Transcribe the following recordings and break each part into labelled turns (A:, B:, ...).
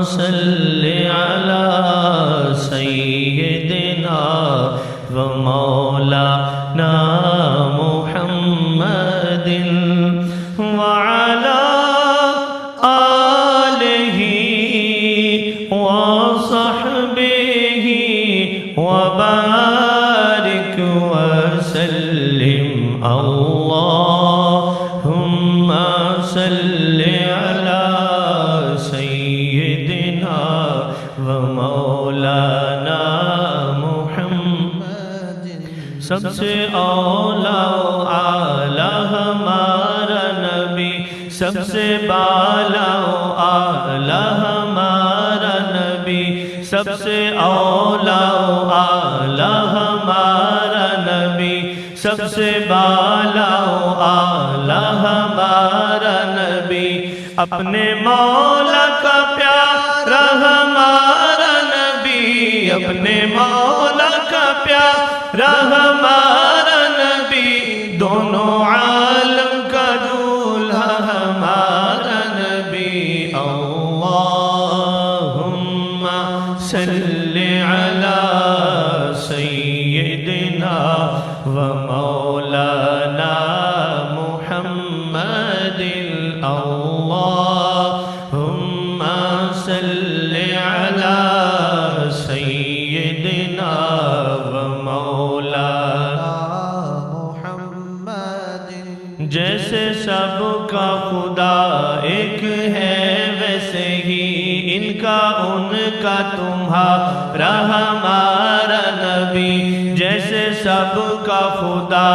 A: صل على سيدنا ومولانا محمد وعلى آله وصحبه وبارك وسلم اللهم صل على سيدنا ومولانا محمد سب سے اولا و اعلی ہمارا نبی سب سے بالا و اعلی ہمارا نبی سب سے اولا و اعلی ہمارا نبی سب سے بالا و اعلی ہمارا نبی اپنے مولا کا پیارا ہمارا نبی اپنے مولا کا پیارا ہمارا نبی دونوں عالم کا دولہا ہمارا نبی اللہم صل علی سیدنا ومولانا محمد اللہم صل علی سیدنا ومولانا محمد جیسے سب کا خدا ایک ہے ویسے ہی ان کا ان کا تمہارا ہمارا نبی جیسے سب کا خدا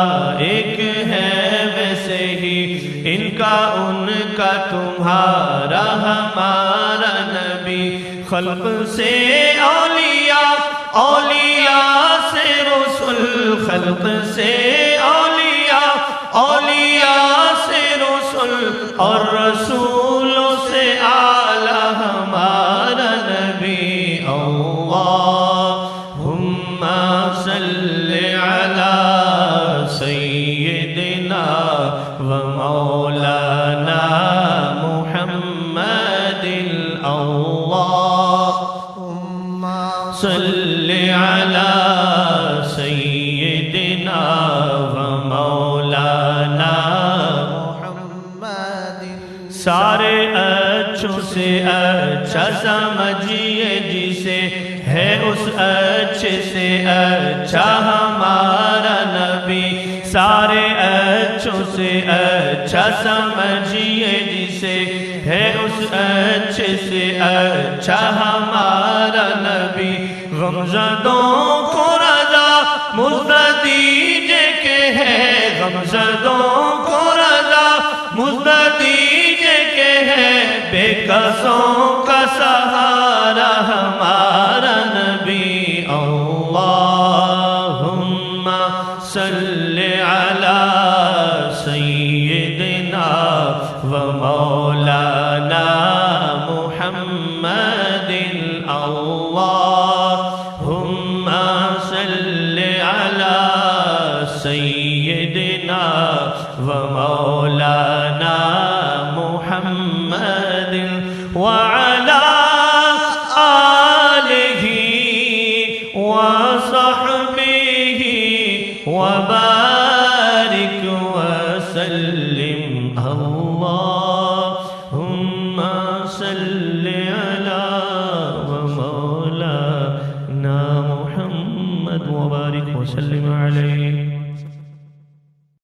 A: ایک ہے ویسے ہی ان کا ان کا تمہارا ہمارا نبی خلق سے اولیاء اولیاء سے رسول خلق سے اولیاء اولیاء سے رسول اور رسولوں سے اعلیٰ ہمارا نبی اللہم صل علی سیدنا ومولانا محمد اللہم صل علی سیدنا ومولانا محمد سارے اچھوں سے اچھا سمجھیے جسے ہے اس اچھے سے اچھا ہمارا نبی سارے اچھوں سے اچھا سمجھیے جسے ہے اس اچھے سے اچھا ہمارا نبی غمزدوں کو رضا مزد دیجے کہ ہے غمزدوں کو رضا مزد دیجے کہ ہے بے کسوں کا سہارا ہمارا نبی اللہم صل علی سیدنا ومولانا محمد اللہم صل علی سیدنا ومولانا محمد وعلى آلہ وصحبہ وبارک وسلم اللہم صل علی ومولانا محمد وبارک وسلم علیہ